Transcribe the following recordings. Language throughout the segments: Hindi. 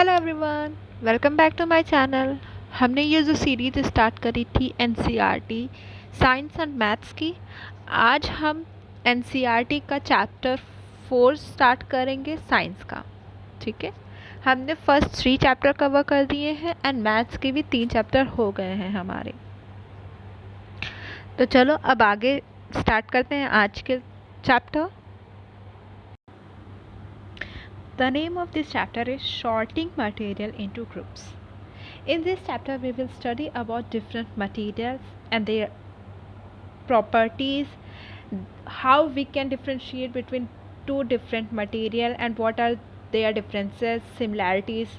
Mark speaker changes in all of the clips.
Speaker 1: Hello everyone, welcome back to my channel. हमने ये जो सीरीज स्टार्ट करी थी एनसीईआरटी साइंस एंड मैथ्स की, आज हम एनसीईआरटी का चैप्टर 4 स्टार्ट करेंगे साइंस का। ठीक है, हमने फर्स्ट 3 चैप्टर कवर कर दिए हैं एंड मैथ्स के भी 3 चैप्टर हो गए हैं हमारे। तो चलो अब आगे स्टार्ट करते हैं आज के chapter. The name of this chapter is Sorting Material into Groups. In this chapter, we will study about different materials and their properties, how we can differentiate between two different material and what are their differences, similarities.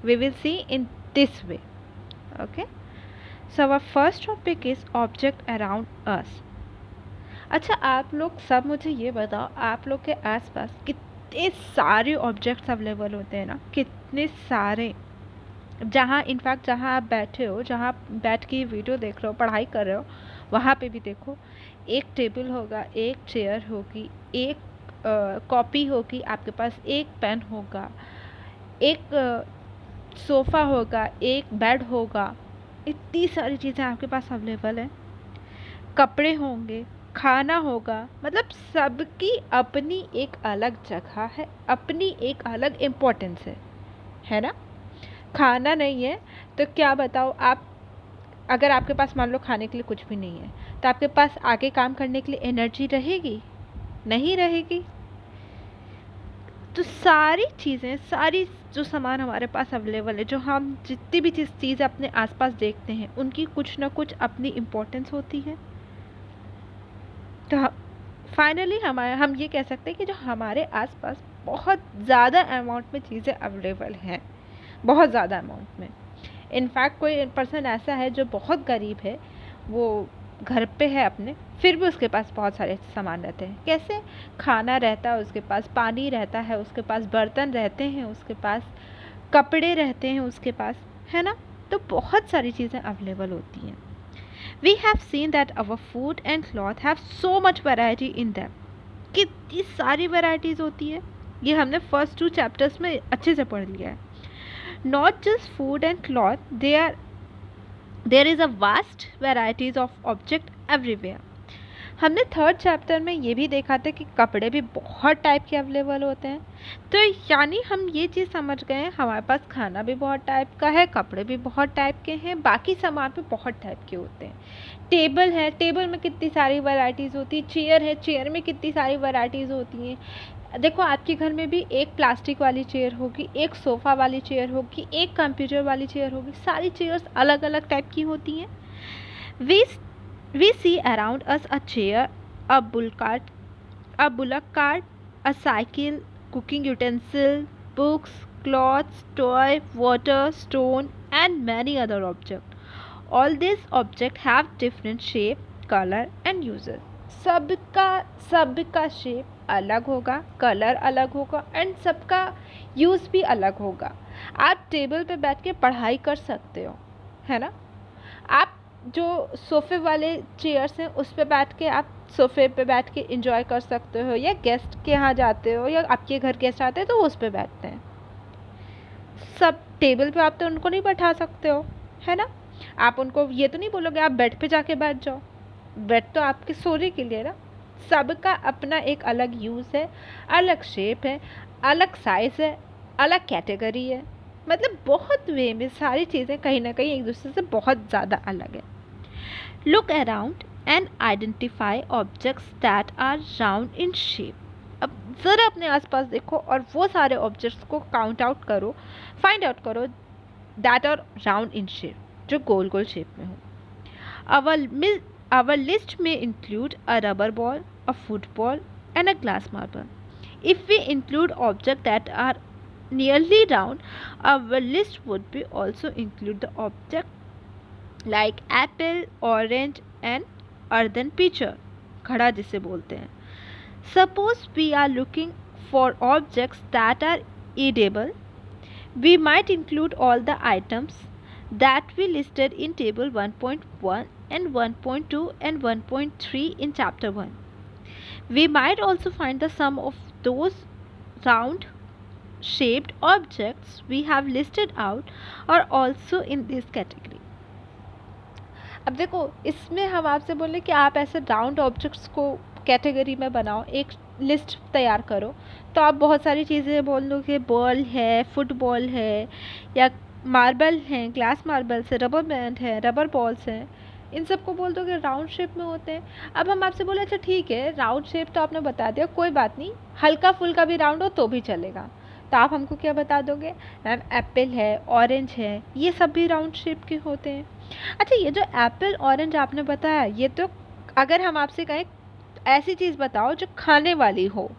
Speaker 1: We will see in this way. Okay. So our first topic is object around us. अच्छा, आप लोग सब मुझे ये बताओ, आप लोग के आसपास कितने सारे ऑब्जेक्ट्स अवेलेबल होते हैं ना, कितने सारे। जहाँ इनफैक्ट जहाँ आप बैठे हो, जहाँ आप बैठ के वीडियो देख रहे हो, पढ़ाई कर रहे हो, वहाँ पे भी देखो, एक टेबल होगा, एक चेयर होगी, एक कॉपी होगी आपके पास, एक पेन होगा, एक सोफ़ा होगा, एक बेड होगा। इतनी सारी चीज़ें आपके पास अवेलेबल है। कपड़े होंगे, खाना होगा, मतलब सबकी अपनी एक अलग जगह है, अपनी एक अलग इम्पोर्टेंस है ना। खाना नहीं है तो क्या बताओ आप, अगर आपके पास मान लो खाने के लिए कुछ भी नहीं है तो आपके पास आगे काम करने के लिए एनर्जी रहेगी? नहीं रहेगी। तो सारी चीज़ें, सारी जो सामान हमारे पास अवेलेबल है, जो हम जितनी भी चीज़ अपने आसपास देखते हैं, उनकी कुछ ना कुछ अपनी इम्पोर्टेंस होती है। तो फाइनली हम ये कह सकते हैं कि जो हमारे आसपास बहुत ज़्यादा अमाउंट में चीज़ें अवेलेबल हैं, बहुत ज़्यादा अमाउंट में। इनफैक्ट कोई पर्सन ऐसा है जो बहुत गरीब है, वो घर पे है अपने, फिर भी उसके पास बहुत सारे सामान रहते हैं। कैसे? खाना रहता है उसके पास, पानी रहता है उसके पास, बर्तन रहते हैं उसके पास, कपड़े रहते हैं उसके पास, है ना। तो बहुत सारी चीज़ें अवेलेबल होती हैं। We have seen that our food and cloth have so much variety in them. कितनी सारी varieties होती है, ये हमने फर्स्ट 2 चैप्टर्स में अच्छे से पढ़ लिया है। Not just food and cloth, there is a vast varieties of object everywhere. हमने थर्ड चैप्टर में ये भी देखा था कि कपड़े भी बहुत टाइप के अवेलेबल होते हैं। तो यानी हम ये चीज़ समझ गए हैं, हमारे पास खाना भी बहुत टाइप का है, कपड़े भी बहुत टाइप के हैं, बाकी सामान भी बहुत टाइप के होते हैं। टेबल है, टेबल में कितनी सारी वैरायटीज़ होती है। चेयर है, चेयर में कितनी सारी वैरायटीज़ होती हैं। देखो, आपके घर में भी एक प्लास्टिक वाली चेयर होगी, एक सोफ़ा वाली चेयर होगी, एक कंप्यूटर वाली चेयर होगी, सारी चेयर्स अलग अलग टाइप की होती हैं। We see around us a chair, a bullock cart, a cycle, cooking utensil, books, clothes, toy, water, stone, and many other objects. All these objects have different shape, color, and uses. सबका शेप अलग होगा, कलर अलग होगा, एंड सबका यूज़ भी अलग होगा। आप टेबल पे बैठ के पढ़ाई कर सकते हो, है ना। आप जो सोफ़े वाले चेयर्स हैं उस पे बैठ के आप सोफ़े पे बैठ के एंजॉय कर सकते हो, या गेस्ट के यहाँ जाते हो या आपके घर गेस्ट आते हैं तो उस पे बैठते हैं। सब टेबल पे आप तो उनको नहीं बैठा सकते हो, है ना। आप उनको ये तो नहीं बोलोगे आप बेड पे जाके बैठ जाओ, बेड तो आपके सोने के लिए ना। सबका अपना एक अलग यूज़ है, अलग शेप है, अलग साइज़ है, अलग कैटेगरी है। मतलब बहुत वे में सारी चीज़ें कहीं ना कहीं एक दूसरे से बहुत ज़्यादा अलग है। Look around and identify objects that are round in shape. अब ज़रा अपने आसपास देखो और वो सारे ऑब्जेक्ट्स को काउंट आउट करो, फाइंड आउट करो that are round in shape, जो गोल गोल शेप में हो। Our list may include a rubber ball, a football, and a glass marble. If we include objects that are nearly round, our list would be also include the object like apple, orange, and earthen pitcher, घड़ा जिसे बोलते हैं। Suppose we are looking for objects that are edible, we might include all the items that we listed in table 1.1 and 1.2 and 1.3 in chapter 1. We might also find the sum of those round shaped objects we have listed out are also in this category. अब देखो, इसमें हम आपसे बोले कि आप ऐसे राउंड ऑब्जेक्ट्स को कैटेगरी में बनाओ, एक लिस्ट तैयार करो, तो आप बहुत सारी चीज़ें बोल दो कि बॉल है, फुटबॉल है, या मार्बल हैं, ग्लास मार्बल्स है, रबर बैंड है, रबर बॉल्स हैं, इन सबको बोल दो कि राउंड शेप में होते हैं। अब हम आपसे बोले अच्छा ठीक है, राउंड शेप तो आपने बता दिया, कोई बात नहीं, हल्का फुल्का भी राउंड हो तो भी चलेगा, तो आप हमको क्या बता दोगे? मैम एप्पल है, ऑरेंज है, ये सब भी राउंड शेप के होते हैं। अच्छा, ये जो एप्पल ऑरेंज आपने बताया, ये तो अगर हम आपसे कहें ऐसी चीज़ बताओ जो खाने वाली हो,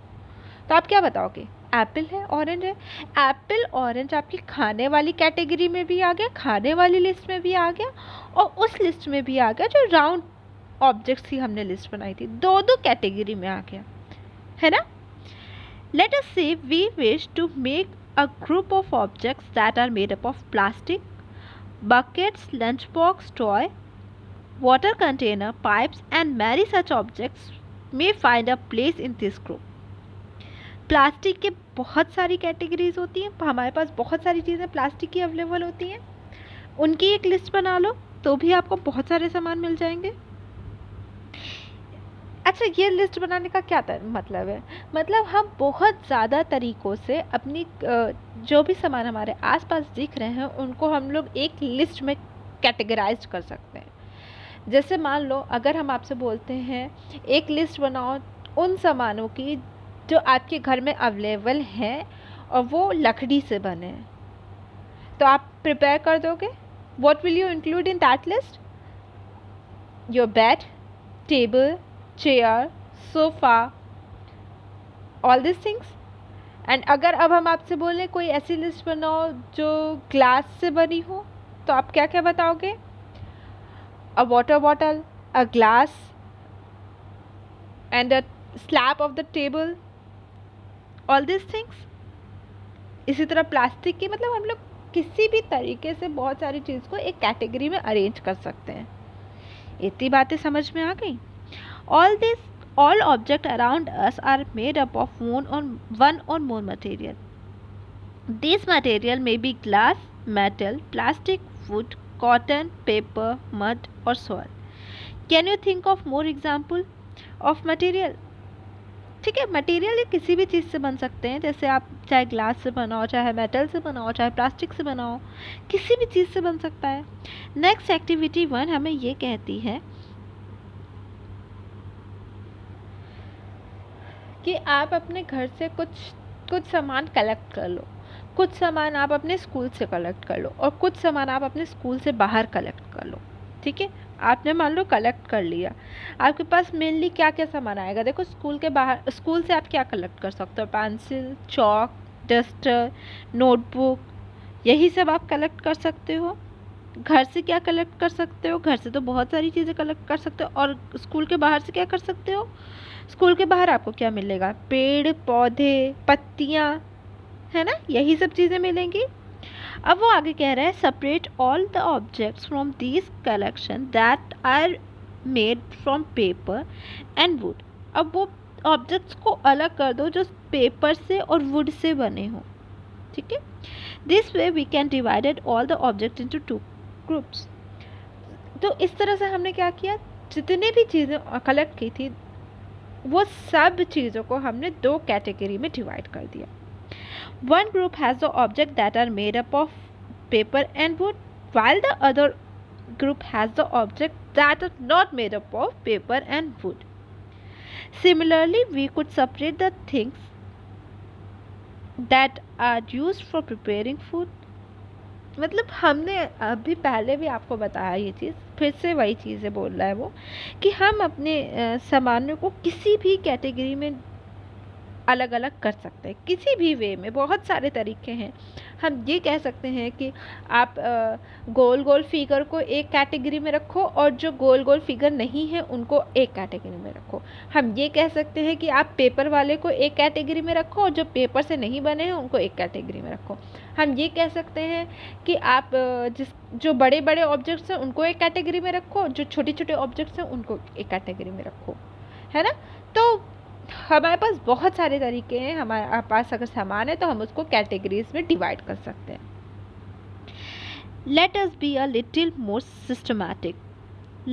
Speaker 1: तो आप क्या बताओगे? एप्पल है, ऑरेंज है। एप्पल ऑरेंज आपकी खाने वाली कैटेगरी में भी आ गया, खाने वाली लिस्ट में भी आ गया, और उस लिस्ट में भी आ गया जो राउंड ऑब्जेक्ट्स की हमने लिस्ट बनाई थी, दो दो कैटेगरी में आ गया, है ना? Let us say we wish to make a group of objects that are made up of plastic, buckets, lunchbox, toy, water container, pipes, and many such objects may find a place in this group. Plastic के बहुत सारी कैटेगरीज होती हैं, हमारे पास बहुत सारी चीज़ें प्लास्टिक की अवेलेबल होती हैं, उनकी एक लिस्ट बना लो तो भी आपको बहुत सारे सामान मिल जाएंगे। अच्छा, ये लिस्ट बनाने का क्या मतलब है? मतलब हम बहुत ज़्यादा तरीक़ों से अपनी जो भी सामान हमारे आसपास दिख रहे हैं उनको हम लोग एक लिस्ट में कैटेगराइज कर सकते हैं। जैसे मान लो, अगर हम आपसे बोलते हैं एक लिस्ट बनाओ उन सामानों की जो आपके घर में अवेलेबल हैं और वो लकड़ी से बने हैं, तो आप प्रिपेयर कर दोगे? What will you include in that list? Your bed, table, chair, sofa, all these things. And अगर अब हम आपसे बोलें कोई ऐसी लिस्ट बनाओ जो ग्लास से बनी हो, तो आप क्या क्या बताओगे? अ water bottle, a glass, and a slab of the table, all this things. इसी तरह प्लास्टिक की, मतलब हम लोग किसी भी तरीके से बहुत सारी चीज़ को एक कैटेगरी में अरेंज कर सकते हैं। इतनी बातें समझ में आ गई? All objects around us are made up of one or more material. These material may be glass, metal, plastic, wood, cotton, paper, mud or soil. Can you think of more example of material? ठीक है, मटेरियल ये किसी भी चीज़ से बन सकते हैं, जैसे आप चाहे ग्लास से बनाओ, चाहे मेटल से बनाओ, चाहे प्लास्टिक से बनाओ, किसी भी चीज़ से बन सकता है। नेक्स्ट एक्टिविटी 1 हमें ये कहती है कि आप अपने घर से कुछ सामान कलेक्ट कर लो, कुछ सामान आप अपने स्कूल से कलेक्ट कर लो, और कुछ सामान आप अपने स्कूल से बाहर कलेक्ट कर लो। ठीक है, आपने मान लो कलेक्ट कर लिया, आपके पास मेनली क्या क्या सामान आएगा? देखो, स्कूल से आप क्या कलेक्ट कर सकते हो? पेंसिल, चॉक, डस्टर, नोटबुक, यही सब आप कलेक्ट कर सकते हो। घर से क्या कलेक्ट कर सकते हो? घर से तो बहुत सारी चीज़ें कलेक्ट कर सकते हो। और स्कूल के बाहर से क्या कर सकते हो? स्कूल के बाहर आपको क्या मिलेगा? पेड़ पौधे, पत्तियाँ, है ना, यही सब चीज़ें मिलेंगी। अब वो आगे कह रहा है, separate all the objects from these collection that are made from paper and wood. अब वो ऑब्जेक्ट्स को अलग कर दो जो पेपर से और वुड से बने हों। ठीक है, this way we can divided all the object into 2 groups. तो इस तरह से हमने क्या किया, जितनी भी चीज़ें कलेक्ट की थी वो सब चीज़ों को हमने 2 कैटेगरी में डिवाइड कर दिया। One group has the objects that are made up of paper and wood, while the other group has the objects that are not made up of paper and wood. Similarly, we could separate the things that are used for preparing food. मतलब हमने अभी पहले भी आपको बताया ये चीज़, फिर से वही चीज़ें बोल रहा है वो, कि हम अपने सामानों को किसी भी कैटेगरी में अलग अलग कर सकते हैं, किसी भी वे में। बहुत सारे तरीके हैं। हम ये कह सकते हैं कि आप गोल गोल फिगर को एक कैटेगरी में रखो और जो गोल गोल फिगर नहीं है उनको एक कैटेगरी में रखो। हम ये कह सकते हैं कि आप पेपर वाले को एक कैटेगरी में रखो और जो पेपर से नहीं बने हैं उनको एक कैटेगरी में रखो। हम ये कह सकते हैं कि आप जो बड़े बड़े ऑब्जेक्ट्स हैं उनको एक कैटेगरी में रखो, जो छोटे छोटे ऑब्जेक्ट्स हैं उनको एक कैटेगरी में रखो, है ना। तो हमारे पास बहुत सारे तरीके हैं, हमारे पास अगर सामान है तो हम उसको कैटेगरीज में डिवाइड कर सकते हैं. Let us be a little more systematic.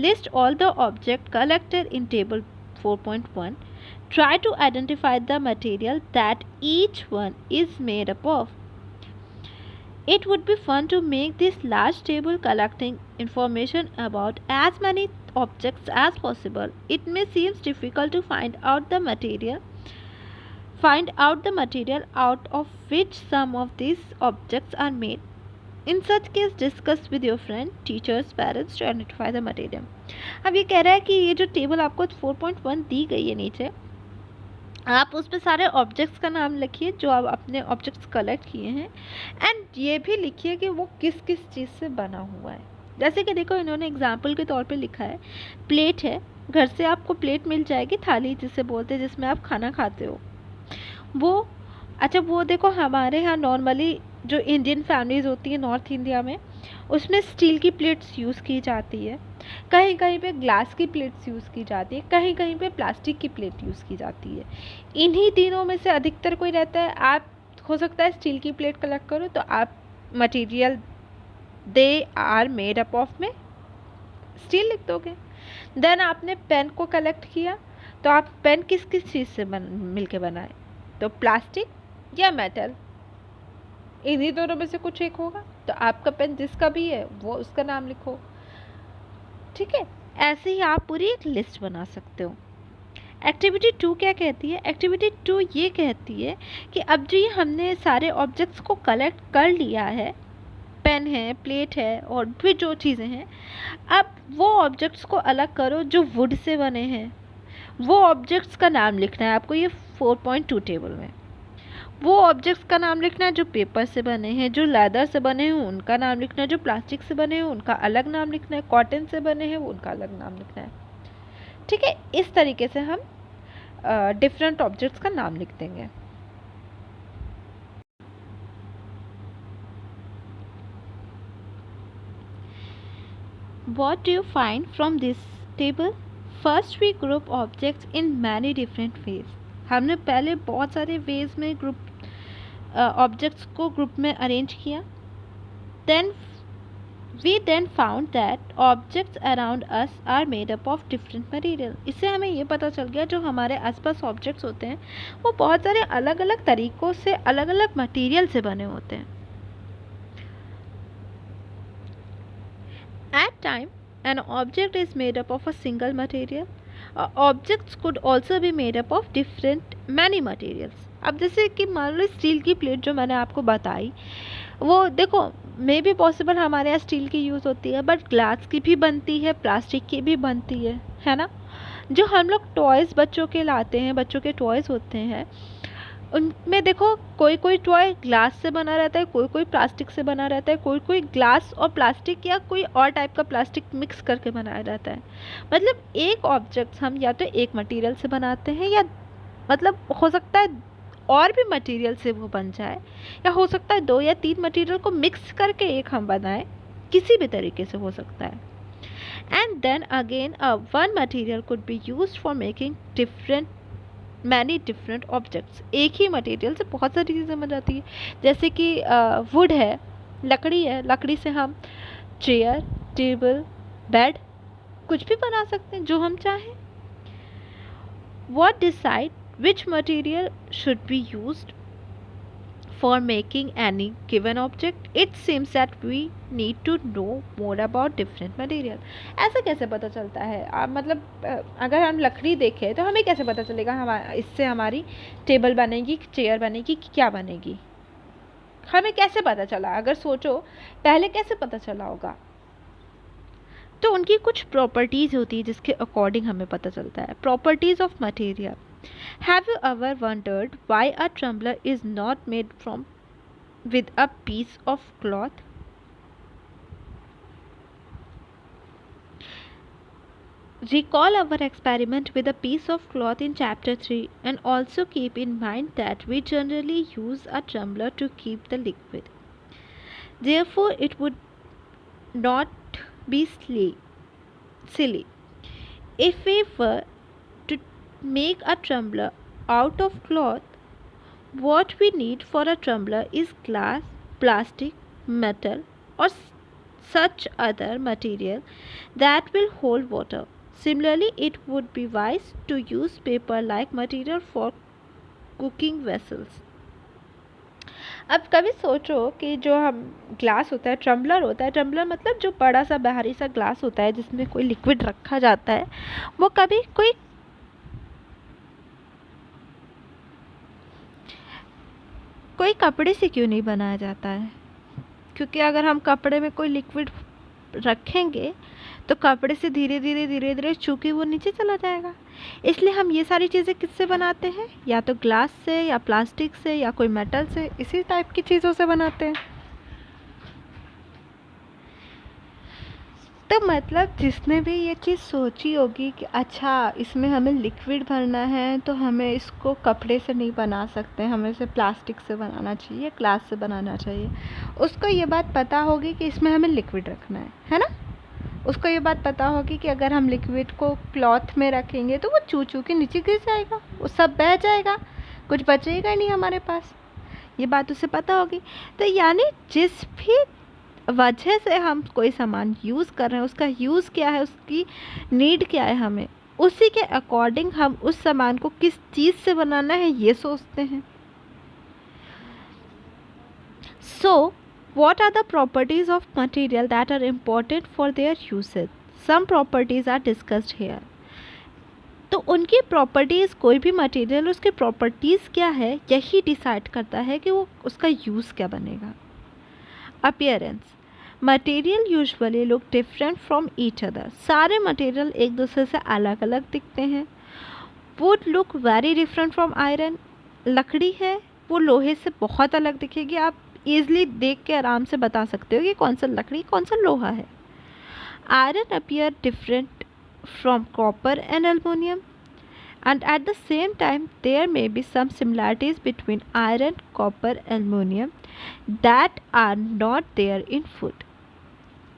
Speaker 1: List all the objects collected in table 4.1. Try to identify the material that each one is made up of. It would be fun to make this large table collecting information about as many objects as possible. It may seem difficult to find out the material out of which some of these objects are made. In such case, discuss with your friend, teachers, parents to identify the material. अब ये कह रहा है कि ये जो टेबल आपको 4.1 दी गई है नीचे, आप उस पर सारे ऑब्जेक्ट्स का नाम लिखिए जो आप अपने ऑब्जेक्ट्स कलेक्ट किए हैं, एंड ये भी लिखिए कि वो किस किस चीज़ से बना हुआ है. जैसे कि देखो, इन्होंने एग्जाम्पल के तौर पे लिखा है, प्लेट है, घर से आपको प्लेट मिल जाएगी, थाली जिसे बोलते हैं, जिसमें आप खाना खाते हो. वो अच्छा, वो देखो हमारे यहाँ नॉर्मली जो इंडियन फैमिलीज़ होती है नॉर्थ इंडिया में, उसमें स्टील की प्लेट्स यूज़ की जाती है, कहीं कहीं पे ग्लास की प्लेट्स यूज़ की जाती है, कहीं कहीं पे प्लास्टिक की प्लेट यूज़ की जाती है. इन्हीं तीनों में से अधिकतर कोई रहता है. आप हो सकता है स्टील की प्लेट कलेक्ट करो तो आप material they are made up of में स्टील लिख दोगे. देन आपने पेन को कलेक्ट किया तो आप पेन किस किस चीज़ से मिलके बनाए, तो प्लास्टिक या मेटल, इन्हीं दोनों में से कुछ एक होगा. तो आपका पेन जिसका भी है वो उसका नाम लिखो. ठीक है, ऐसे ही आप पूरी एक लिस्ट बना सकते हो. एक्टिविटी 2 क्या कहती है? एक्टिविटी 2 ये कहती है कि अब जो ये हमने सारे ऑब्जेक्ट्स को कलेक्ट कर लिया है, पेन है, प्लेट है और भी जो चीज़ें हैं, अब वो ऑब्जेक्ट्स को अलग करो जो वुड से बने हैं. वो ऑब्जेक्ट्स का नाम लिखना है आपको ये 4.2 टेबल में. वो ऑब्जेक्ट्स का नाम लिखना है जो पेपर से बने हैं, जो लेदर से बने हैं उनका नाम लिखना है, जो प्लास्टिक से बने हैं उनका अलग नाम लिखना है, कॉटन से बने हैं उनका अलग नाम लिखना है. ठीक है, इस तरीके से हम डिफरेंट ऑब्जेक्ट्स का नाम लिख देंगे. What do you find from this table? First we group objects in many different ways. हमने पहले बहुत सारे वेज में ग्रुप ऑब्जेक्ट्स को ग्रुप में अरेंज किया. Then we found that objects around us are made up of different material. इससे हमें ये पता चल गया जो हमारे आसपास ऑब्जेक्ट्स होते हैं वो बहुत सारे अलग अलग तरीक़ों से अलग अलग मटेरियल से बने होते हैं. At time, an object is made up of a single material. Objects could also be made up of many materials. अब जैसे कि मान लो स्टील की प्लेट जो मैंने आपको बताई, वो देखो मे भी पॉसिबल हमारे यहाँ स्टील की यूज़ होती है, बट ग्लास की भी बनती है, प्लास्टिक की भी बनती है ना. जो हम लोग टॉयज़ बच्चों के लाते हैं, बच्चों के टॉयज़ होते हैं, उनमें देखो कोई कोई टॉय ग्लास से बना रहता है, कोई कोई प्लास्टिक से बना रहता है, कोई कोई ग्लास और प्लास्टिक या कोई और टाइप का प्लास्टिक मिक्स करके बनाया जाता है. मतलब एक ऑब्जेक्ट हम या तो एक मटेरियल से बनाते हैं, या मतलब हो सकता है और भी मटेरियल से वो बन जाए, या हो सकता है 2 या 3 मटेरियल को मिक्स करके एक हम बनाएं, किसी भी तरीके से हो सकता है. And then again one material could be used for making many different objects. एक ही मटेरियल से बहुत सारी चीज़ें बन जाती है. जैसे कि वुड है, लकड़ी है, लकड़ी से हम चेयर, टेबल, बेड कुछ भी बना सकते हैं जो हम चाहें. What decide which material should be used for making any given object? It seems that we need to know more about different material. ऐसा कैसे पता चलता है? मतलब अगर हम लकड़ी देखें तो हमें कैसे पता चलेगा इससे हमारी टेबल बनेगी, चेयर बनेगी कि क्या बनेगी? हमें कैसे पता चला? अगर सोचो पहले कैसे पता चला होगा? तो उनकी कुछ प्रॉपर्टीज़ होती है जिसके अकॉर्डिंग हमें पता चलता है. Properties of material. Have you ever wondered why a tumbler is not made from with a piece of cloth? Recall our experiment with a piece of cloth in chapter 3 and also keep in mind that we generally use a tumbler to keep the liquid. Therefore, it would not be silly if we were to make a tumbler out of cloth, what we need for a tumbler is glass, plastic, metal, or such other material that will hold water. Similarly, it would be wise to use paper like material for cooking vessels. अब कभी सोचो कि जो हम ग्लास होता है, टम्बलर मतलब जो बड़ा सा बाहरी सा ग्लास होता है जिसमें कोई लिक्विड रखा जाता है, वो कभी कोई कपड़े से क्यों नहीं बनाया जाता है? क्योंकि अगर हम कपड़े में कोई लिक्विड रखेंगे तो कपड़े से धीरे धीरे चूंकि वो नीचे चला जाएगा. इसलिए हम ये सारी चीज़ें किससे बनाते हैं? या तो ग्लास से, या प्लास्टिक से, या कोई मेटल से, इसी टाइप की चीज़ों से बनाते हैं. तो मतलब जिसने भी ये चीज़ सोची होगी कि अच्छा इसमें हमें लिक्विड भरना है तो हमें इसको कपड़े से नहीं बना सकते, हमें इसे प्लास्टिक से बनाना चाहिए, ग्लास से बनाना चाहिए, उसको ये बात पता होगी कि इसमें हमें लिक्विड रखना है ना. उसको ये बात पता होगी कि अगर हम लिक्विड को क्लॉथ में रखेंगे तो वो चू के नीचे गिर जाएगा, वो सब बह जाएगा, कुछ बचेगा ही नहीं हमारे पास. ये बात उसे पता होगी. तो यानी जिस भी वजह से हम कोई सामान यूज़ कर रहे हैं, उसका यूज़ क्या है, उसकी नीड क्या है, हमें उसी के अकॉर्डिंग हम उस सामान को किस चीज़ से बनाना है ये सोचते हैं. सो what are the properties of material that are important for their usage? Some properties are discussed here. तो उनकी प्रॉपर्टीज़, कोई भी मटेरियल उसके प्रॉपर्टीज़ क्या है यही डिसाइड करता है कि वो उसका यूज़ क्या बनेगा. Appearance. Material usually look different from each other. सारे मटेरियल एक दूसरे से अलग अलग दिखते हैं. Would look very different from iron. लकड़ी है वो लोहे से बहुत अलग दिखेगी. आप ईज़िली देख के आराम से बता सकते हो कि कौन सा लकड़ी कौन सा लोहा है. Iron appear different from copper and aluminium, and at the same time there may be some similarities between iron, copper, aluminum that are not there in food.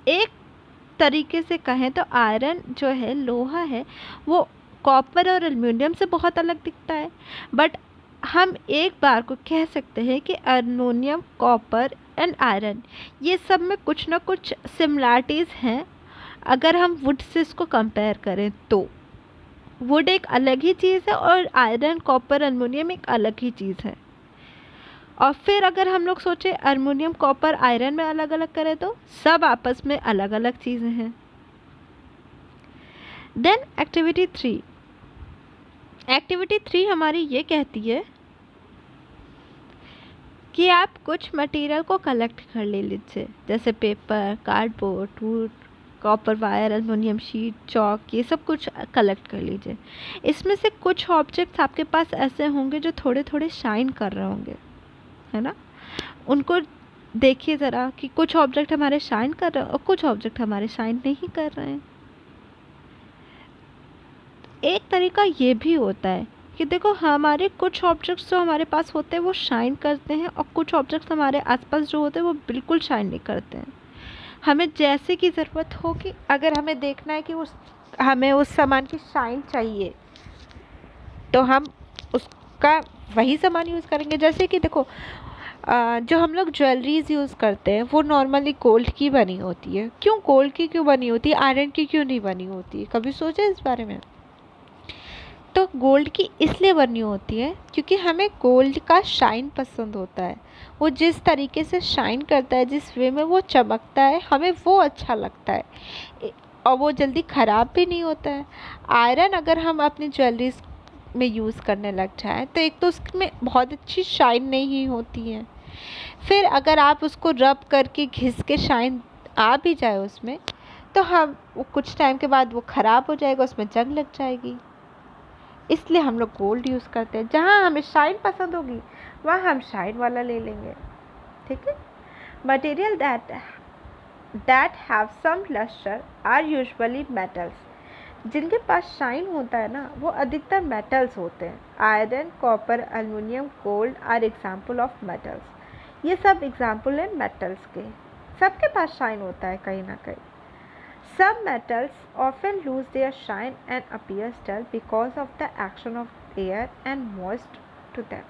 Speaker 1: एक तरीके से कहें तो आयरन जो है, लोहा है, वो कॉपर और एल्युमिनियम से बहुत अलग दिखता है. बट हम एक बार को कह सकते हैं कि एल्युमिनियम, कॉपर एंड आयरन ये सब में कुछ ना कुछ सिमिलरिटीज़ हैं. अगर हम वुड से इसको कंपेयर करें तो वुड एक अलग ही चीज़ है और आयरन, कॉपर, एल्युमिनियम एक अलग ही चीज़ है. और फिर अगर हम लोग सोचें एल्युमिनियम, कॉपर, आयरन में अलग अलग करें तो सब आपस में अलग अलग चीज़ें हैं. देन एक्टिविटी 3 हमारी ये कहती है कि आप कुछ मटेरियल को कलेक्ट कर ले लीजिए, जैसे paper, cardboard, would, copper wire, aluminium sheet, chalk, ये सब कुछ कलेक्ट कर लीजिए. इसमें से कुछ ऑब्जेक्ट्स आपके पास ऐसे होंगे जो थोड़े थोड़े शाइन कर रहे होंगे, है ना. उनको देखिए ज़रा कि कुछ ऑब्जेक्ट हमारे शाइन कर रहे हैं और कुछ ऑब्जेक्ट हमारे शाइन नहीं कर रहे हैं. एक तरीका ये भी होता है कि देखो हमारे कुछ ऑब्जेक्ट्स जो हमारे पास होते हैं वो शाइन करते हैं और कुछ ऑब्जेक्ट्स हमारे आसपास जो होते हैं वो बिल्कुल शाइन नहीं करते हैं. हमें जैसे की ज़रूरत होगी, अगर हमें देखना है कि हमें उस सामान की शाइन चाहिए तो हम उसका वही सामान यूज़ करेंगे. जैसे कि देखो जो हम लोग ज्वेलरीज यूज़ करते हैं वो नॉर्मली गोल्ड की बनी होती है. क्यों गोल्ड की क्यों बनी होती है, आयरन की क्यों नहीं बनी होती है? कभी सोचा इस बारे में? तो गोल्ड की इसलिए बनी होती है क्योंकि हमें गोल्ड का शाइन पसंद होता है. वो जिस तरीके से शाइन करता है, जिस वे में वो चमकता है, हमें वो अच्छा लगता है और वो जल्दी ख़राब भी नहीं होता है. आयरन अगर हम अपनी ज्वेलरीज में यूज़ करने लग जाएँ तो एक तो उसमें बहुत अच्छी शाइन नहीं होती है. फिर अगर आप उसको रब करके घिस के शाइन आ भी जाए उसमें तो हम वो कुछ टाइम के बाद वो ख़राब हो जाएगा, उसमें जंग लग जाएगी. इसलिए हम लोग गोल्ड यूज़ करते हैं. जहाँ हमें शाइन पसंद होगी वहाँ हम शाइन वाला ले लेंगे. ठीक है. Material that have some luster are usually metals. जिनके पास शाइन होता है ना वो अधिकतर मेटल्स होते हैं. Iron, copper, aluminium, gold are example of metals. ये सब एग्जाम्पल है मेटल्स के. सबके पास शाइन होता है कहीं ना कहीं. Some metals often lose their shine and appear dull because of the action of air and moist to them.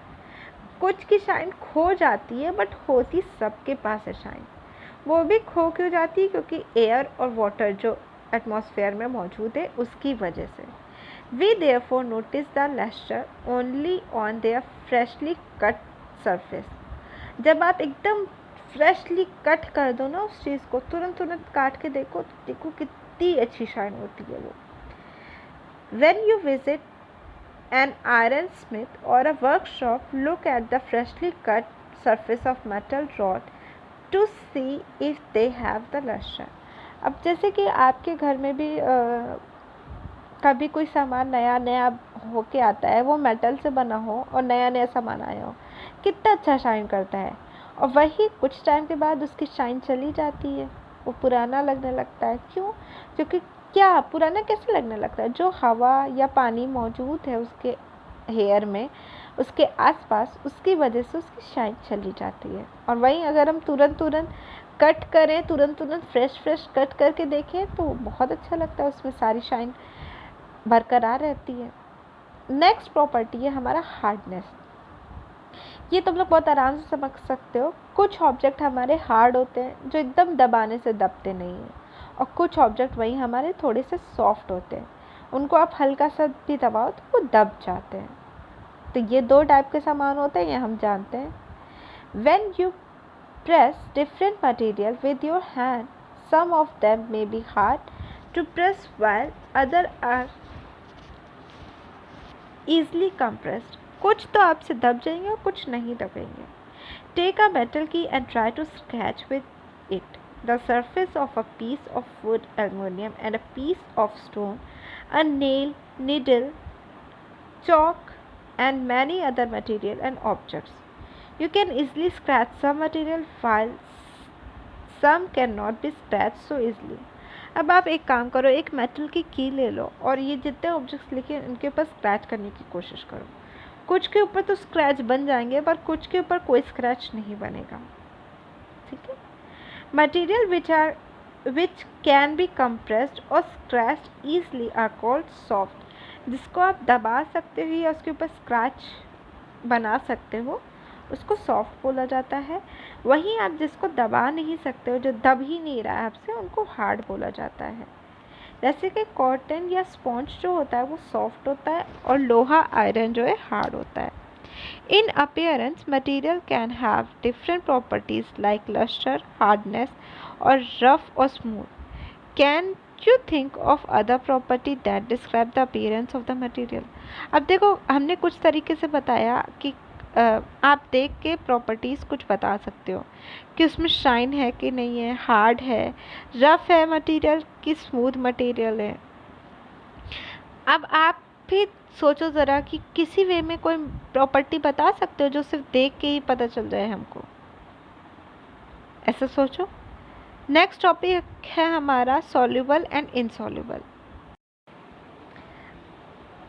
Speaker 1: कुछ की शाइन खो जाती है बट होती सबके पास है शाइन। वो भी खो क्यों जाती है? क्योंकि एयर और वाटर जो एटमॉस्फेयर में मौजूद है उसकी वजह से। We therefore notice the luster only on their freshly cut surface. जब आप एकदम फ्रेशली कट कर दो ना उस चीज़ को, तुरंत काट के देखो तो देखो कितनी अच्छी शाइन होती है वो। When you visit an ironsmith or a workshop, look at the freshly cut surface of metal rod to see if they have the luster. अब जैसे कि आपके घर में भी कभी कोई सामान नया होके आता है, वो मेटल से बना हो और नया सामान आया हो, कितना अच्छा शाइन करता है। और वही कुछ टाइम के बाद उसकी शाइन चली जाती है, वो पुराना लगने लगता है। क्यों? क्योंकि क्या पुराना कैसे लगने लगता है? जो हवा या पानी मौजूद है उसके हेयर में, उसके आसपास, उसकी वजह से उसकी शाइन चली जाती है। और वहीं अगर हम तुरंत कट करें, तुरंत फ्रेश कट करके देखें तो बहुत अच्छा लगता है, उसमें सारी शाइन बरकरार रहती है। नेक्स्ट प्रॉपर्टी है हमारा हार्डनेस। ये तुम लोग बहुत आराम से समझ सकते हो। कुछ ऑब्जेक्ट हमारे हार्ड होते हैं जो एकदम दबाने से दबते नहीं हैं, और कुछ ऑब्जेक्ट वहीं हमारे थोड़े से सॉफ्ट होते हैं, उनको आप हल्का सा भी दबाओ तो वो दब जाते हैं। तो ये दो टाइप के सामान होते हैं, ये हम जानते हैं। When you press different material with your hand, some of them may be hard to press while other are easily compressed. कुछ तो आपसे दब जाएंगे और कुछ नहीं दबेंगे। Take a metal key and try to scratch with it the surface of a piece of wood, aluminum, and a piece of stone, a nail, needle, chalk, and many other material and objects. You can easily scratch some material while some cannot be scratched so easily. अब आप एक काम करो, एक मेटल की ले लो और ये जितने ऑब्जेक्ट्स लिखे उनके ऊपर स्क्रैच करने की कोशिश करो। कुछ के ऊपर तो स्क्रैच बन जाएंगे पर कुछ के ऊपर कोई स्क्रैच नहीं बनेगा। ठीक है। Material which can be compressed और scratched easily are called soft. जिसको आप दबा सकते हो या उसके ऊपर स्क्रैच बना सकते हो उसको सॉफ्ट बोला जाता है। वहीं आप जिसको दबा नहीं सकते हो, जो दब ही नहीं रहा है आपसे, उनको हार्ड बोला जाता है। जैसे कि कॉटन या स्पॉन्ज जो होता है वो सॉफ्ट होता है और लोहा आयरन जो है हार्ड होता है। इन appearance material can have different properties like lustre, hardness और रफ और smooth. Can you think of other property that describe the appearance of the material. अब देखो, हमने कुछ तरीके से बताया कि आप देख के प्रॉपर्टीज़ कुछ बता सकते हो कि उसमें शाइन है कि नहीं है, हार्ड है, रफ़ है मटेरियल कि स्मूथ मटेरियल है। अब आप भी सोचो ज़रा कि किसी वे में कोई प्रॉपर्टी बता सकते हो जो सिर्फ देख के ही पता चल जाए हमको। ऐसा सोचो। नेक्स्ट टॉपिक है हमारा सॉल्युबल एंड इनसॉल्युबल।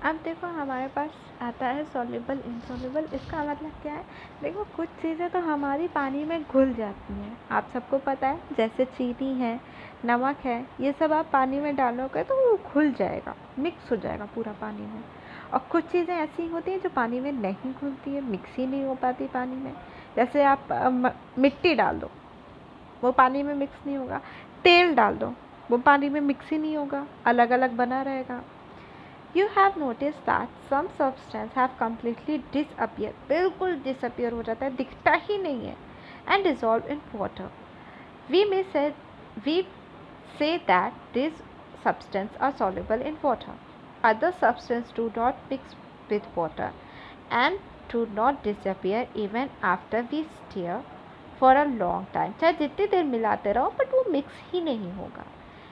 Speaker 1: अब देखो हमारे पास आता है सॉल्युबल, इनसॉल्युबल। इसका मतलब क्या है? देखो, कुछ चीज़ें तो हमारी पानी में घुल जाती हैं, आप सबको पता है, जैसे चीनी है, नमक है, ये सब आप पानी में डालोगे तो वो घुल जाएगा, मिक्स हो जाएगा पूरा पानी में। और कुछ चीज़ें ऐसी होती हैं जो पानी में नहीं घुलती है, मिक्स ही नहीं हो पाती पानी में। जैसे आप मिट्टी डाल दो, वो पानी में मिक्स नहीं होगा। तेल डाल दो, वो पानी में मिक्स ही नहीं होगा, अलग अलग बना रहेगा। You have noticed that some substance have completely disappeared, बिल्कुल disappear हो जाता है, दिखता ही नहीं है, and dissolve in water. We say that these substances are soluble in water. Other substances do not mix with water and do not disappear even after we stir for a long time. चाहे जितनी देर मिलाते रहो बट वो मिक्स ही नहीं होगा।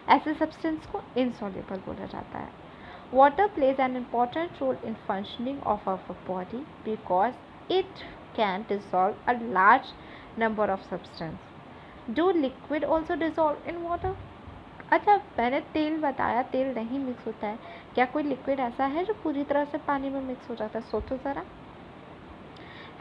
Speaker 1: ऐसे सब्सटेंस को insoluble बोला जाता है। Water plays an important role in functioning of our body because it can dissolve a large number of substances. Do liquid also dissolve in water? अच्छा, मैंने तेल बताया, तेल नहीं मिक्स होता है। क्या कोई लिक्विड ऐसा है जो पूरी तरह से पानी में मिक्स हो जाता है? सोचो ज़रा।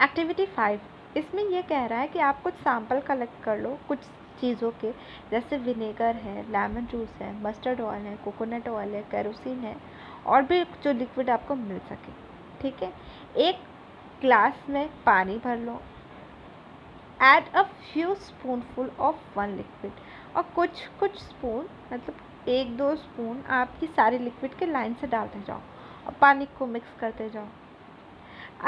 Speaker 1: एक्टिविटी 5, इसमें यह कह रहा है कि आप कुछ सैंपल कलेक्ट कर लो कुछ चीज़ों के, जैसे विनेगर है, लेमन जूस है, मस्टर्ड ऑयल है, कोकोनट ऑयल है, केरोसिन है, और भी जो लिक्विड आपको मिल सके। ठीक है। एक ग्लास में पानी भर लो, add a few spoonful of one liquid, और कुछ कुछ स्पून मतलब 1-2 स्पून आपकी सारी लिक्विड के लाइन से डालते जाओ और पानी को मिक्स करते जाओ।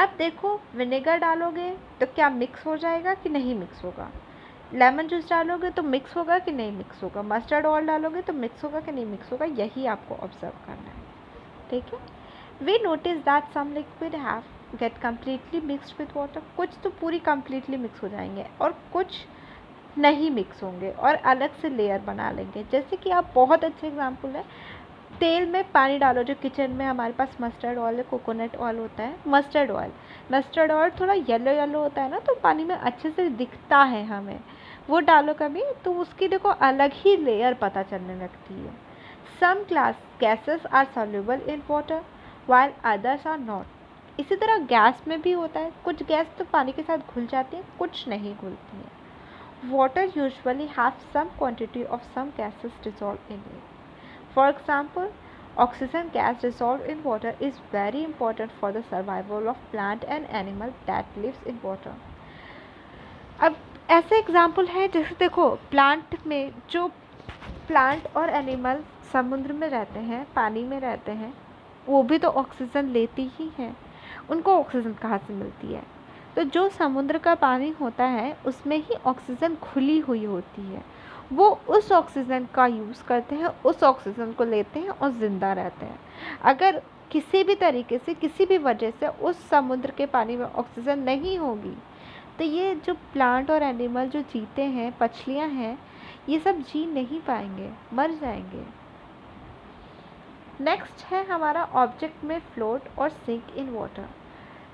Speaker 1: अब देखो विनेगर डालोगे तो क्या मिक्स हो जाएगा कि नहीं मिक्स होगा, लेमन जूस डालोगे तो मिक्स होगा कि नहीं मिक्स होगा, मस्टर्ड ऑयल डालोगे तो मिक्स होगा कि नहीं मिक्स होगा, यही आपको ऑब्जर्व करना है, ठीक है। We notice that some liquid have get completely mixed with water, कुछ तो पूरी कम्प्लीटली मिक्स हो जाएंगे और कुछ नहीं मिक्स होंगे और अलग से लेयर बना लेंगे। जैसे कि आप बहुत अच्छे एग्जाम्पल है, तेल में पानी डालो, जो किचन में हमारे पास मस्टर्ड ऑयल है, कोकोनट ऑयल होता है, मस्टर्ड ऑयल थोड़ा येलो येलो होता है ना, तो पानी में अच्छे से दिखता है हमें, वो डालो कभी तो उसकी देखो अलग ही लेयर पता चलने लगती है। Some gases are soluble in water while others are not। इसी तरह गैस में भी होता है, कुछ गैस तो पानी के साथ घुल जाती है, कुछ नहीं घुलती हैं। Water usually have some quantity of some gases dissolve in it. For example, oxygen gas dissolved in water is very important for the survival of plant and animal that lives in water। अब ऐसे एग्जाम्पल है, जैसे देखो प्लांट और एनिमल समुद्र में रहते हैं, पानी में रहते हैं, वो भी तो ऑक्सीजन लेती ही हैं। उनको ऑक्सीजन कहाँ से मिलती है? तो जो समुद्र का पानी होता है उसमें ही ऑक्सीजन खुली हुई होती है, वो उस ऑक्सीजन का यूज़ करते हैं, उस ऑक्सीजन को लेते हैं और ज़िंदा रहते हैं। अगर किसी भी तरीके से, किसी भी वजह से उस समुद्र के पानी में ऑक्सीजन नहीं होगी तो ये जो प्लांट और एनिमल जो जीते हैं, मछलियाँ हैं, ये सब जी नहीं पाएंगे, मर जाएंगे। नेक्स्ट है हमारा ऑब्जेक्ट में फ्लोट और सिंक इन वाटर।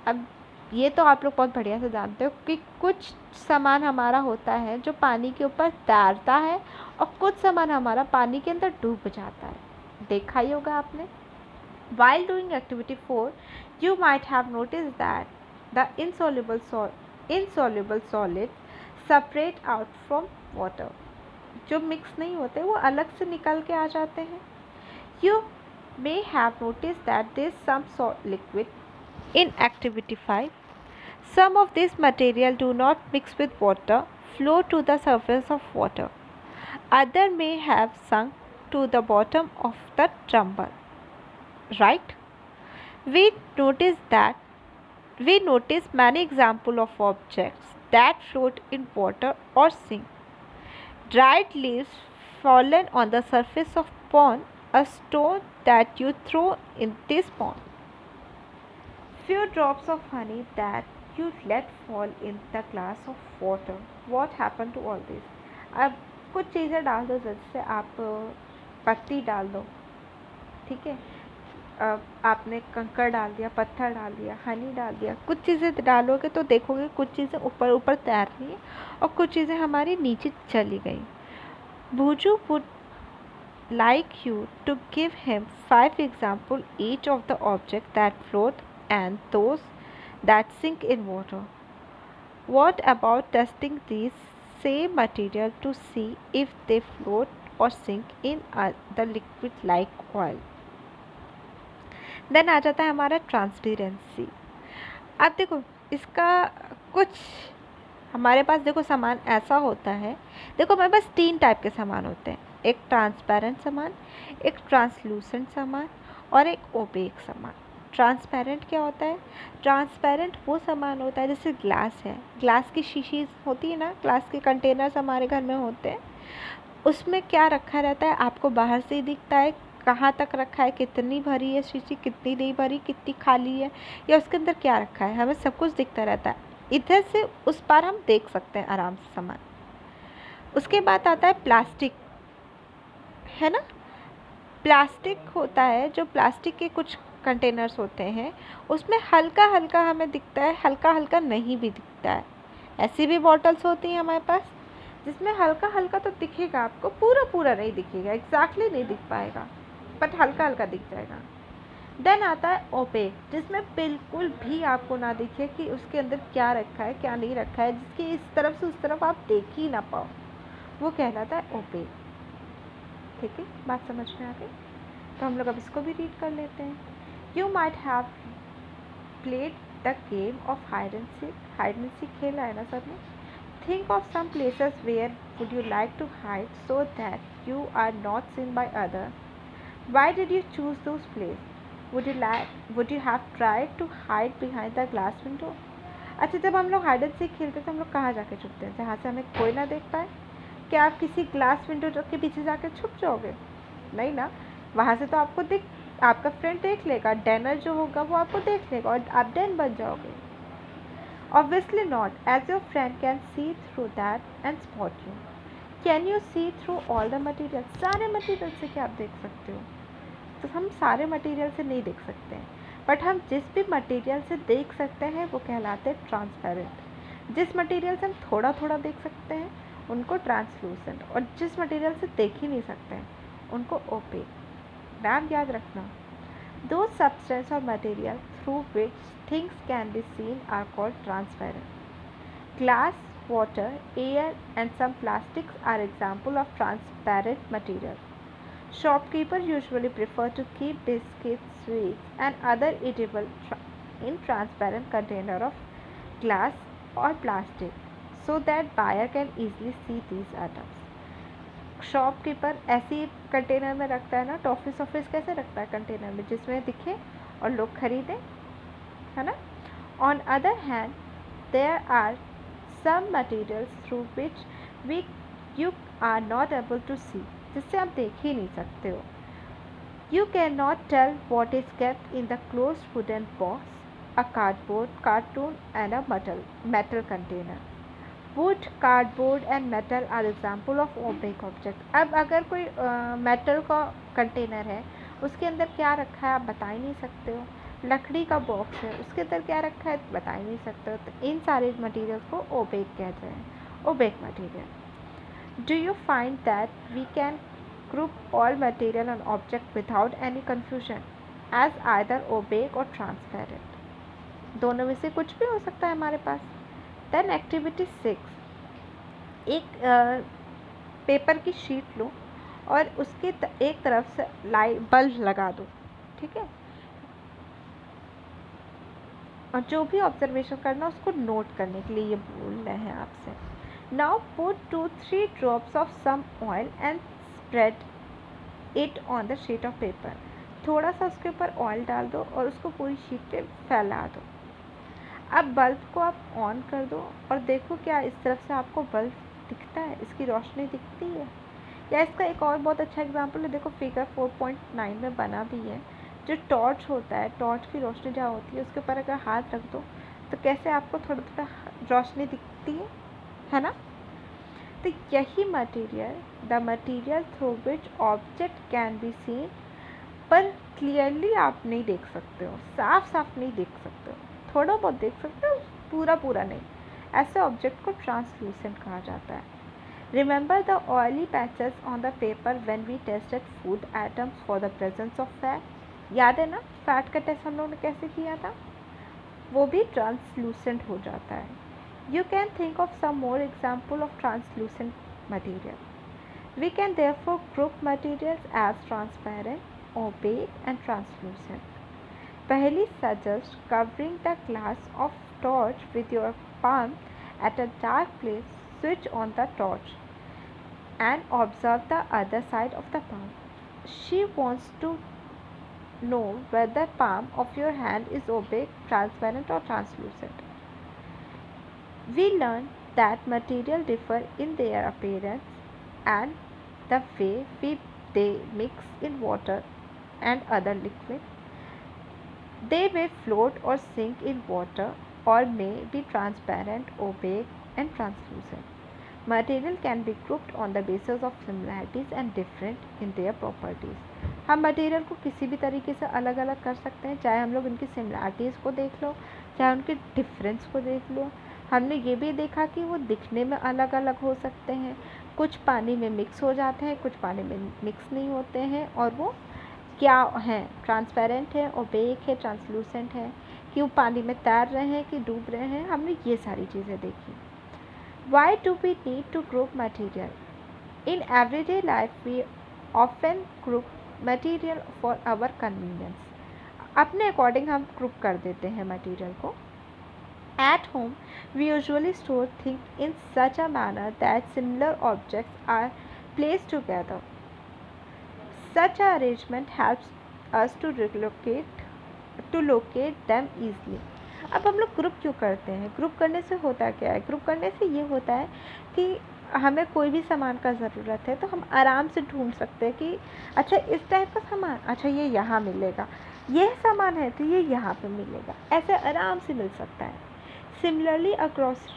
Speaker 1: अब ये तो आप लोग बहुत बढ़िया से जानते हो कि कुछ सामान हमारा होता है जो पानी के ऊपर तैरता है और कुछ सामान हमारा पानी के अंदर डूब जाता है, देखा ही होगा आपने। While doing activity 4, you might have noticed that the insoluble solids separate out from water। जो मिक्स नहीं होते वो अलग से निकल के आ जाते हैं। You may have noticed that there is some liquid in activity 5। Some of this material do not mix with water, flow to the surface of water. Other may have sunk to the bottom of the tumbler, right? We notice many examples of objects that float in water or sink. Dried leaves fallen on the surface of pond, a stone that you throw in this pond, few drops of honey that you let fall in the glass of water। What happened to all this? अब कुछ चीज़ें डाल दो, जैसे आप पत्ती डाल दो, ठीक है, आपने कंकड़ डाल दिया, पत्थर डाल दिया, हनी डाल दिया, कुछ चीज़ें डालोगे तो देखोगे कुछ चीज़ें ऊपर ऊपर तैर रही हैं और कुछ चीज़ें हमारी नीचे चली गई। भूजू would like you to give him 5 examples each of the objects that float and those that sink in water। What about testing these same material to see if they float or sink in the liquid like oil? Then आ जाता है हमारा ट्रांसपेरेंसी। अब देखो इसका कुछ हमारे पास देखो सामान ऐसा होता है, देखो हमारे पास 3 टाइप के सामान होते हैं, एक ट्रांसपेरेंट सामान, एक ट्रांसलूसेंट सामान और एक ओपेक सामान। ट्रांसपेरेंट क्या होता है? ट्रांसपेरेंट वो सामान होता है, जैसे ग्लास है, ग्लास की शीशी होती है ना, ग्लास के कंटेनर्स हमारे घर में होते हैं, उसमें क्या रखा रहता है आपको बाहर से ही दिखता है, कहाँ तक रखा है, कितनी भरी है शीशी, कितनी नहीं भरी, कितनी खाली है, या उसके अंदर क्या रखा है, हमें सब कुछ दिखता रहता है, इधर से उस पार हम देख सकते हैं आराम से सामान। उसके बाद आता है प्लास्टिक, है ना, प्लास्टिक होता है, जो प्लास्टिक के कुछ कंटेनर्स होते हैं उसमें हल्का हल्का हमें दिखता है, हल्का हल्का नहीं भी दिखता है। ऐसी भी बॉटल्स होती हैं हमारे पास जिसमें हल्का हल्का तो दिखेगा आपको, पूरा पूरा नहीं दिखेगा, एग्जैक्टली नहीं दिख पाएगा, बट हल्का हल्का दिख जाएगा। देन आता है ओपेक, जिसमें बिल्कुल भी आपको ना दिखे कि उसके अंदर क्या रखा है क्या नहीं रखा है, जिसकी इस तरफ से उस तरफ आप देख ही ना पाओ, वो कहलाता है ओपेक। ठीक है, बात समझ में आ गई? तो हम लोग अब इसको भी रीड कर लेते हैं। You might have played the game of hide and seek? Hide and seek खेला है ना सबने? Think of some places where would you like to hide so that you are not seen by others. Why did you choose those places? Would you have tried to hide behind the glass window? अच्छा, जब हम लोग हाइड एंड सीक खेलते हैं तो हम लोग कहाँ जाके छुपते हैं, जहाँ से हमें कोई ना देख पाए? क्या आप किसी ग्लास विंडो के पीछे जाके छुप जाओगे? नहीं ना, वहाँ से तो आपका फ्रेंड देख लेगा, डैनर जो होगा वो आपको देख लेगा और आप डैन बन जाओगे। Obviously not, as your friend can see through that and spot you. Can you see through all the material? सारे मटेरियल से क्या आप देख सकते हो? तो हम सारे मटेरियल से नहीं देख सकते हैं, बट हम जिस भी मटेरियल से देख सकते हैं वो कहलाते हैं ट्रांसपेरेंट। जिस मटेरियल से हम थोड़ा थोड़ा देख सकते हैं उनको ट्रांसलूसेंट, और जिस मटेरियल से देख ही नहीं सकते हैं उनको ओपेक। नाम याद रखना। दो सब्सटेंस और material through which things can be seen are called transparent. Glass, water, air and some plastics are example of transparent material. Shopkeepers usually prefer to keep biscuits, sweets, and other eatable in transparent container of glass or plastic, so that buyer can easily see these items. Shopkeeper ऐसी कंटेनर में रखता है ना, टॉफिस ऑफिस कैसे रखता है कंटेनर में जिसमें दिखे और लोग खरीदें, है ना? On other hand there are some materials through which you are not able to see, जिससे आप देख ही नहीं सकते हो। You cannot tell what is kept in the closed wooden box, a cardboard, cartoon and a metal container. Wood, cardboard and metal are example of opaque object. अब अगर कोई मेटल का कंटेनर है, उसके अंदर क्या रखा है आप बता ही नहीं सकते हो। लकड़ी का बॉक्स है, उसके अंदर क्या रखा है बता ही नहीं सकते हो। तो इन सारे मटेरियल्स को ओपेक कहते हैं, opaque material. Do you find that we can group all material and object without any confusion as either opaque और ट्रांसपेरेंट? दोनों में से कुछ भी हो सकता है हमारे पास। देन एक्टिविटी 6, एक पेपर की शीट लो और उसके एक तरफ से बल्ब लगा दो, ठीक है? और जो भी ऑब्जर्वेशन करना उसको नोट करने के लिए ये बोल रहे हैं आपसे। Now put 2-3 drops of some oil and spread it on the sheet of paper. थोड़ा सा उसके ऊपर ऑयल डाल दो और उसको पूरी शीट पे फैला दो। अब बल्ब को आप ऑन कर दो और देखो क्या इस तरफ से आपको बल्ब दिखता है, इसकी रोशनी दिखती है। या इसका एक और बहुत अच्छा एग्जांपल है, देखो फिगर 4.9 में बना भी है। जो टॉर्च होता है, टॉर्च की रोशनी जहाँ होती है उसके ऊपर अगर हाथ रख दो तो कैसे आपको थोड़ा थोड़ा रोशनी दिखती है ना? तो यही material, the material through which object can be scene, पर क्लियरली आप नहीं देख सकते हो, साफ साफ नहीं देख सकते हो, थोड़ा बहुत देख सकते हो, पूरा पूरा नहीं। ऐसे ऑब्जेक्ट को ट्रांसलूसेंट कहा जाता है। Remember the oily patches on the paper when we tested food items for the presence of fat? याद है ना फैट का टेस्ट हम लोगों ने कैसे किया था? वो भी ट्रांसलूसेंट हो जाता है। You can think of some more example of translucent material. We can therefore group materials as transparent, opaque and translucent. Paheli suggest covering the glass of torch with your palm at a dark place. Switch on the torch and observe the other side of the palm. She wants to know whether the palm of your hand is opaque, transparent or translucent. We learned that material differ in their appearance and the way they mix in water and other liquid. They may float or sink in water or may be transparent, opaque and translucent. Material can be grouped on the basis of similarities and different in their properties. हम मटेरियल को किसी भी तरीके से अलग अलग कर सकते हैं, चाहे हम लोग इनकी सिमिलैरिटीज़ को देख लो, चाहे उनके डिफरेंस को देख लो। हमने ये भी देखा कि वो दिखने में अलग अलग हो सकते हैं, कुछ पानी में मिक्स हो जाते हैं, कुछ पानी में मिक्स नहीं होते हैं, और वो क्या हैं, ट्रांसपेरेंट है, ओपेक है, ट्रांसलूसेंट है, कि वो पानी में तैर रहे हैं कि डूब रहे हैं। हमने ये सारी चीज़ें देखी। Why do we need to group material? In everyday life, we often group material for our convenience. अपने अकॉर्डिंग हम ग्रुप कर देते हैं मटेरियल को। At home, we usually store things in such a manner that similar objects are placed together. Such a arrangement helps us to locate them easily. अब हम लोग ग्रुप क्यों करते हैं? ग्रुप करने से होता क्या है? ग्रुप करने से ये होता है कि हमें कोई भी सामान का ज़रूरत है तो हम आराम से ढूंढ सकते हैं कि अच्छा इस टाइप का सामान, अच्छा ये यहाँ मिलेगा, ये सामान है तो ये यहाँ पे मिलेगा, ऐसे आराम से मिल सकता है। Similarly, a grocer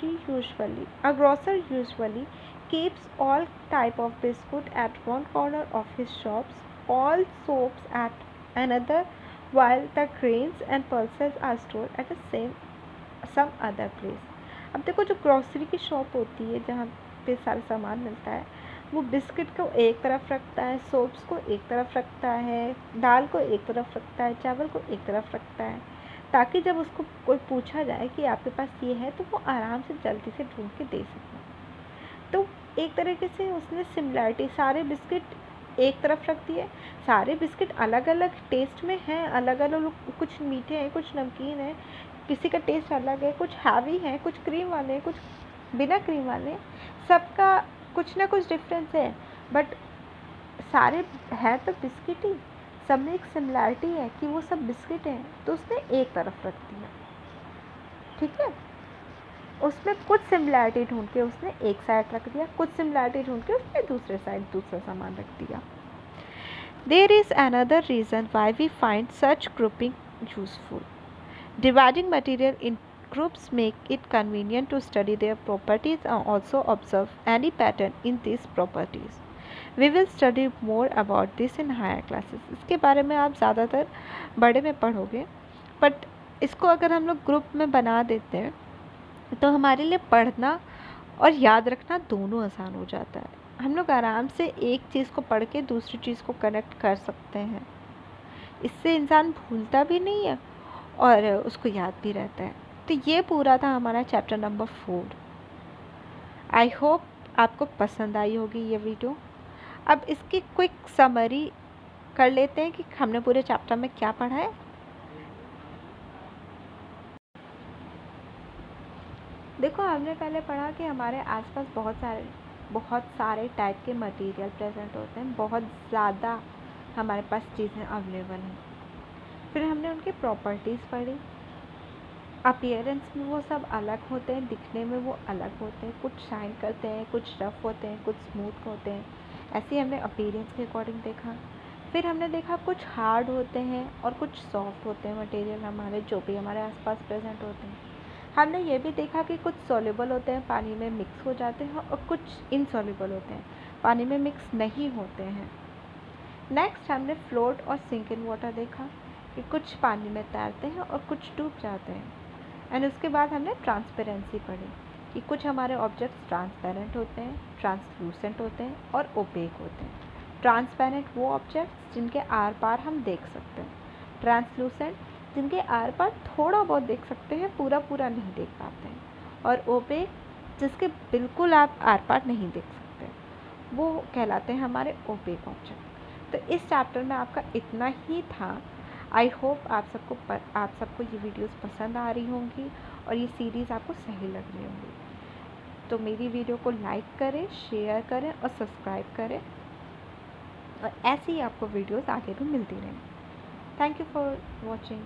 Speaker 1: usually keeps all type of biscuit at one corner of his shops, all soaps at another, while the grains and pulses are stored at some other place. अब देखो जो ग्रॉसरी की शॉप होती है जहाँ पे सारा सामान मिलता है, वो बिस्किट को एक तरफ रखता है, सोप्स को एक तरफ रखता है, दाल को एक तरफ रखता है, चावल को एक तरफ रखता है, ताकि जब उसको कोई पूछा जाए कि आपके पास ये है तो वो आराम से जल्दी से ढूंढ के दे सकें। तो एक तरीके से उसने सिमिलैरिटी, सारे बिस्किट एक तरफ रख दिए, सारे बिस्किट अलग अलग टेस्ट में हैं, अलग अलग, कुछ मीठे हैं, कुछ नमकीन हैं, किसी का टेस्ट अलग है, कुछ हैवी हैं, कुछ क्रीम वाले हैं, कुछ बिना क्रीम वाले हैं, सबका कुछ ना कुछ डिफरेंस है, बट सारे हैं तो बिस्किट ही, सब में एक सिमिलैरिटी है कि वो सब बिस्किट हैं, तो उसने एक तरफ रख दिया। ठीक है, उसमें कुछ सिमिलैरिटी ढूंढ के उसने एक साइड रख दिया, कुछ सिमिलैरिटी ढूंढ के उसने दूसरे साइड दूसरा सामान रख दिया। There is another reason why we find such grouping useful. Dividing material in groups make it convenient to study their properties and also observe any pattern in these properties. We will study more about this in higher classes. इसके बारे में आप ज़्यादातर बड़े में पढ़ोगे, बट इसको अगर हम लोग ग्रुप में बना देते हैं तो हमारे लिए पढ़ना और याद रखना दोनों आसान हो जाता है। हम लोग आराम से एक चीज़ को पढ़ के दूसरी चीज़ को कनेक्ट कर सकते हैं। इससे इंसान भूलता भी नहीं है और उसको याद भी रहता है। तो ये पूरा था हमारा चैप्टर नंबर 4। आई होप आपको पसंद आई होगी ये वीडियो। अब इसकी क्विक समरी कर लेते हैं कि हमने पूरे चैप्टर में क्या पढ़ा है। देखो, हमने पहले पढ़ा कि हमारे आसपास बहुत सारे टाइप के मटेरियल प्रेजेंट होते हैं, बहुत ज़्यादा हमारे पास चीज़ें अवेलेबल हैं। फिर हमने उनकी प्रॉपर्टीज़ पढ़ी। अपीयरेंस में वो सब अलग होते हैं, दिखने में वो अलग होते हैं, कुछ शाइन करते हैं, कुछ रफ होते हैं, कुछ स्मूथ होते हैं। ऐसे ही हमने अपीयरेंस के अकॉर्डिंग देखा। फिर हमने देखा कुछ हार्ड होते हैं और कुछ सॉफ्ट होते हैं मटेरियल हमारे, जो भी हमारे आसपास प्रेजेंट होते हैं। हमने ये भी देखा कि कुछ सॉल्युबल होते हैं, पानी में मिक्स हो जाते हैं, और कुछ इनसॉल्युबल होते हैं, पानी में मिक्स नहीं होते हैं। नेक्स्ट हमने फ्लोट और सिंक इन वाटर देखा कि कुछ पानी में तैरते हैं और कुछ डूब जाते हैं। एंड उसके बाद हमने ट्रांसपेरेंसी पढ़ी कि कुछ हमारे ऑब्जेक्ट्स ट्रांसपेरेंट होते हैं, ट्रांसलूसेंट होते हैं और ओपेक होते हैं। ट्रांसपेरेंट वो ऑब्जेक्ट्स जिनके आर पार हम देख सकते हैं, ट्रांसलूसेंट जिनके आर पार थोड़ा बहुत देख सकते हैं, पूरा पूरा नहीं देख पाते हैं, और ओपेक जिसके बिल्कुल आप आर पार नहीं देख सकते, वो कहलाते हैं हमारे ओपेक ऑब्जेक्ट। तो इस चैप्टर में आपका इतना ही था। आई होप आप सबको ये वीडियोस पसंद आ रही होंगी और ये सीरीज़ आपको सही लग रही होंगी। तो मेरी वीडियो को लाइक करें, शेयर करें और सब्सक्राइब करें, और ऐसे ही आपको वीडियोस आगे भी मिलती रहेंगी। Thank you for watching.